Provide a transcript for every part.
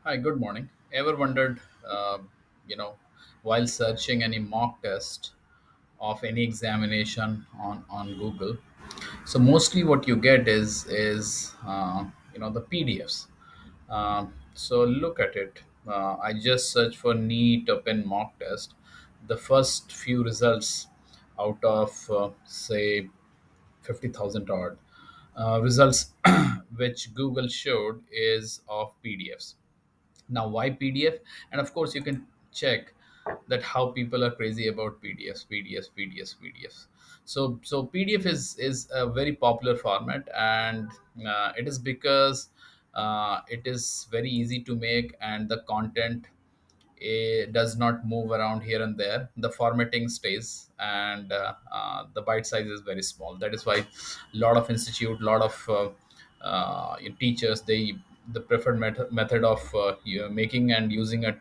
Hi, good morning. Ever wondered, uh, you know, while searching any mock test of any examination on Google? So mostly what you get is the PDFs. So look at it. I just searched for NEET open mock test. The first few results out of say 50,000 odd results which Google showed is of PDFs. Now why PDF? And of course you can check that how people are crazy about pdfs. So PDF is a very popular format, and it is because it is very easy to make, and the content it does not move around here and there. The formatting stays, and the bite size is very small. That is why a lot of institute, lot of teachers, the preferred method of making and using a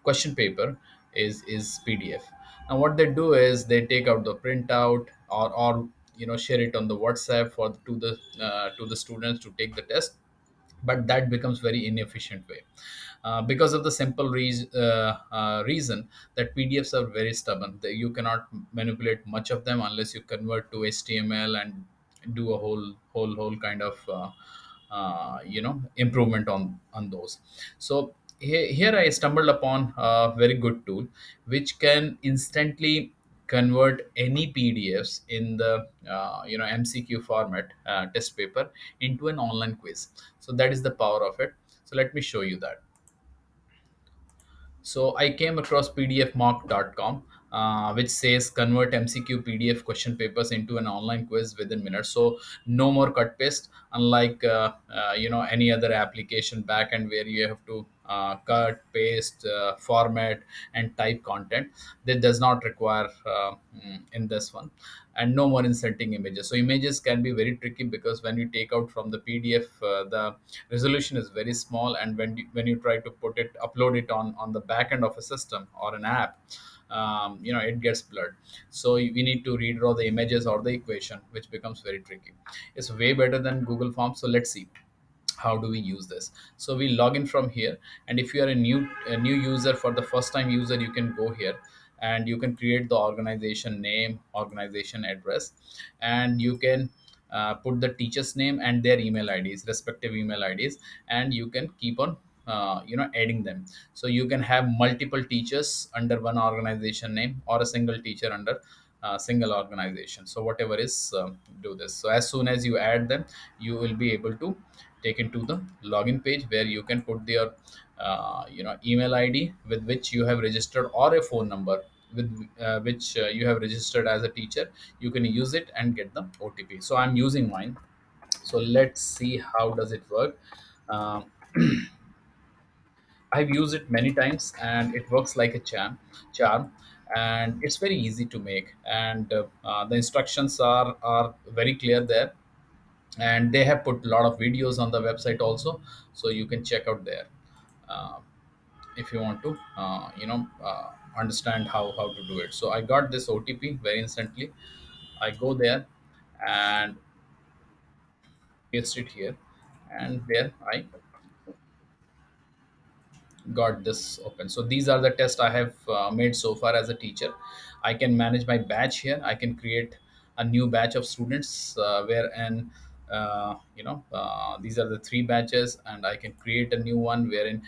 question paper is PDF. Now what they do is they take out the printout, or share it on the WhatsApp for to the students to take the test, but that becomes very inefficient way, because of the simple reason that PDFs are very stubborn. You cannot manipulate much of them unless you convert to HTML and do a whole kind of improvement on those. So here I stumbled upon a very good tool which can instantly convert any PDFs in the MCQ format, test paper, into an online quiz. So that is the power of it. So let me show you that. So I came across pdfmock.com, which says convert MCQ PDF question papers into an online quiz within minutes. So no more cut paste, unlike any other application backend where you have to cut, paste, format, and type content. That does not require in this one. And no more inserting images. So images can be very tricky because when you take out from the PDF, the resolution is very small, and when you try to upload it on the back end of a system or an app, it gets blurred. So we need to redraw the images or the equation, which becomes very tricky. It's way better than Google Forms. So let's see how do we use this. So we log in from here, and if you are a new user, for the first time user, you can go here and you can create the organization name, organization address, and you can put the teacher's name and their email IDs, respective email IDs, and you can keep on adding them. So you can have multiple teachers under one organization name, or a single teacher under single organization. So whatever is, do this. So as soon as you add them, you will be able to take into the login page, where you can put their email ID with which you have registered, or a phone number with which you have registered as a teacher. You can use it and get the OTP. So I'm using mine. So let's see how does it work. um, I've used it many times, and it works like a charm, and it's very easy to make. And the instructions are very clear there, and they have put a lot of videos on the website also, so you can check out there uh, if you want to understand how to do it. So I got this OTP very instantly. I go there and paste it here, and there I got this open. So these are the tests I have made so far as a teacher. I can manage my batch here. I can create a new batch of students, where and these are the three batches, and I can create a new one wherein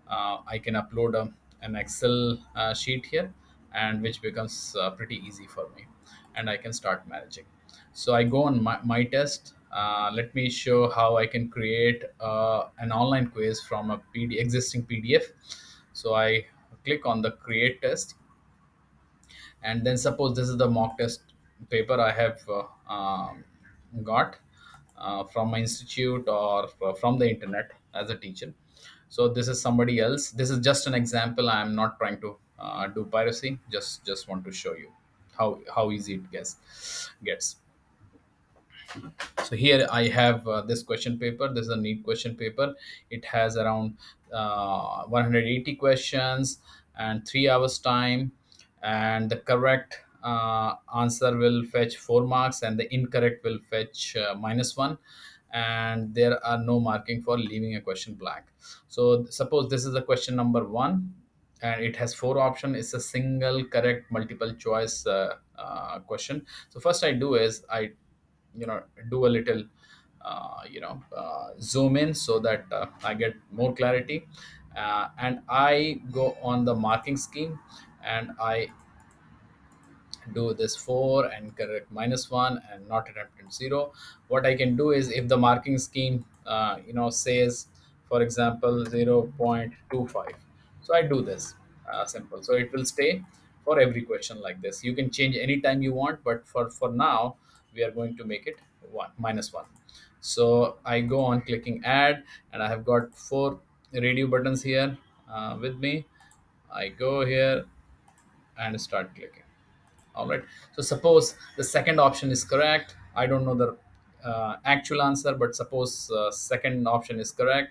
I can upload an Excel sheet here, and which becomes pretty easy for me, and I can start managing. So I go on my test. Let me show how I can create an online quiz from a existing PDF. So I click on the create test, and then suppose this is the mock test paper I have got from my institute, or from the internet as a teacher. So this is somebody else. This is just an example. I am not trying to do piracy. Just want to show you how easy it gets. So here I have this question paper. This is a neat question paper. It has around 180 questions and 3 hours time, and the correct answer will fetch 4 marks, and the incorrect will fetch -1. and there are no marking for leaving a question blank. So suppose this is a question number one, and it has four options. It's a single correct multiple choice question. So first I do is I, do a little zoom in so that I get more clarity, and I go on the marking scheme, and I do this 4 and correct -1 and not attempted 0. What I can do is, if the marking scheme says, for example, 0.25, so I do this simple, so it will stay for every question like this. You can change anytime you want, but for now we are going to make it 1 -1. So I go on clicking add, and I have got four radio buttons here with me. I go here and start clicking. All right. So suppose the second option is correct. I don't know the actual answer, but suppose second option is correct.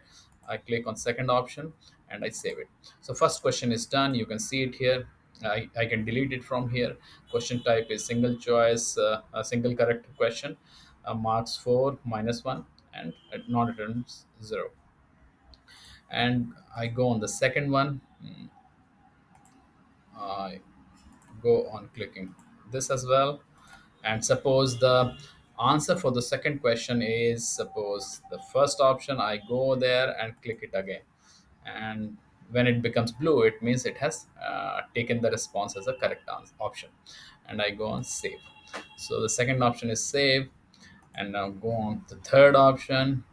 I click on second option and I save it. So first question is done. You can see it here. I can delete it from here. Question type is single choice, a single correct question. Marks 4 -1 and non returns 0. And I go on the second one. I go on clicking this as well. And suppose the answer for the second question is, suppose the first option, I go there and click it again, and when it becomes blue, it means it has taken the response as a correct option, and I go on save. So the second option is save, and now go on the third option.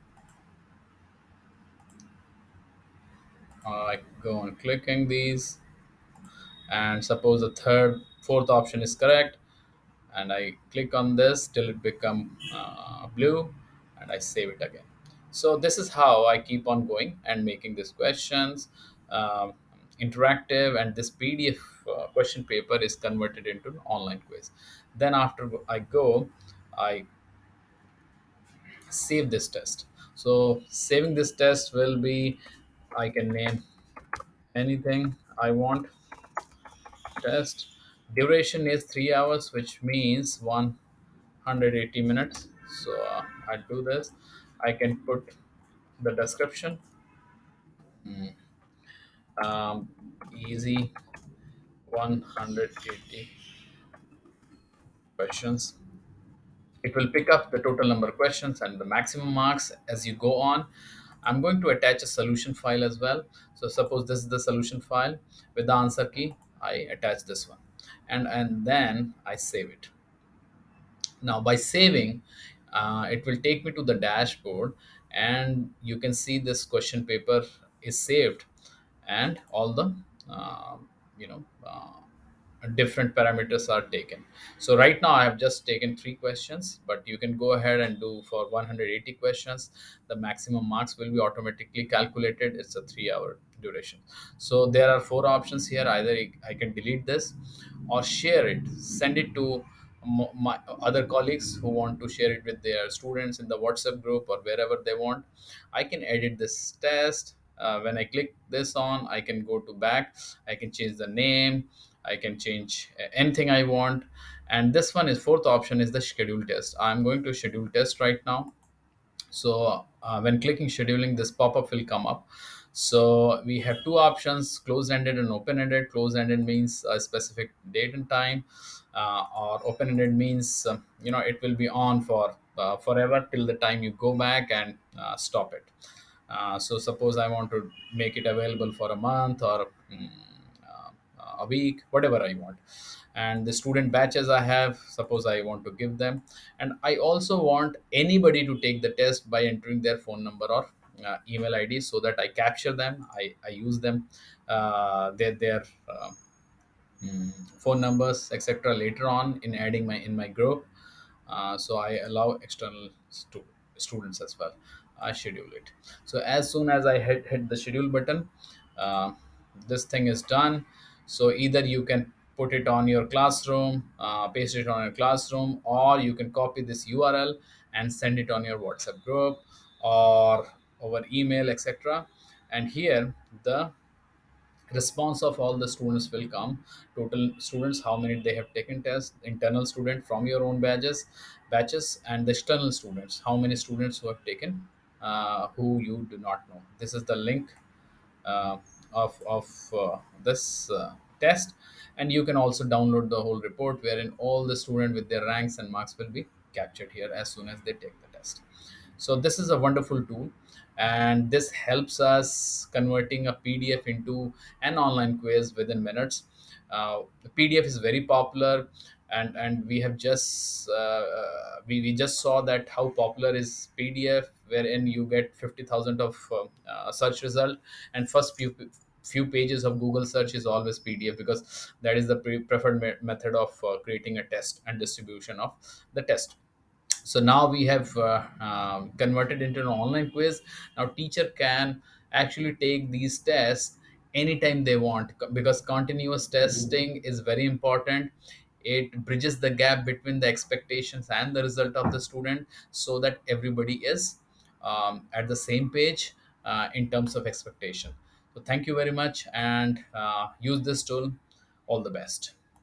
I go on clicking these, and suppose the fourth option is correct, and I click on this till it become blue, and I save it again. So this is how I keep on going and making these questions interactive, and this PDF question paper is converted into an online quiz. Then after I go, I save this test. So saving this test will be, I can name anything I want. Test duration is 3 hours, which means 180 minutes. So I do this. I can put the description, um, easy 180 questions. It will pick up the total number of questions and the maximum marks as you go on. I'm going to attach a solution file as well. So suppose this is the solution file with the answer key. I attach this one, and then I save it. Now by saving, it will take me to the dashboard, and you can see this question paper is saved, and all the uh, you know uh, different parameters are taken. So right now I have just taken three questions, but you can go ahead and do for 180 questions. The maximum marks will be automatically calculated. It's a 3 hour duration. So there are four options here. Either I can delete this, or share it, send it to my other colleagues who want to share it with their students in the WhatsApp group or wherever they want. I can edit this test. When I click this on, I can go to back. I can change the name. I can change anything I want. And this one is fourth option is the schedule test. I'm going to schedule test right now. So when clicking scheduling, this pop-up will come up. So we have two options: closed-ended and open-ended. Closed-ended means a specific date and time, or open-ended means it will be on for forever till the time you go back and stop it. So suppose I want to make it available for a month, or a week, whatever I want. And the student batches I have, suppose I want to give them. And I also want anybody to take the test by entering their phone number or email ID, so that I capture them. I use them, their phone numbers, etc., later on in adding my in my group. So I allow external students as well. I schedule it. So as soon as I hit the schedule button, uh, this thing is done. So either you can put it on your classroom, paste it on your classroom, or you can copy this URL and send it on your WhatsApp group or over email, etc. And here the response of all the students will come, total students, how many they have taken test, internal student from your own batches, and the external students, how many students who have taken, who you do not know. This is the link uh, of this test, and you can also download the whole report wherein all the student with their ranks and marks will be captured here as soon as they take the test. So this is a wonderful tool, and this helps us converting a PDF into an online quiz within minutes. The PDF is very popular, and we have just we just saw that how popular is PDF, wherein you get 50,000 of search result, and first few pages of Google search is always PDF, because that is the preferred method of creating a test and distribution of the test. So now we have converted into an online quiz. Now teacher can actually take these tests anytime they want, because continuous testing is very important. It bridges the gap between the expectations and the result of the student, so that everybody is at the same page in terms of expectation. So thank you very much, and use this tool. All the best.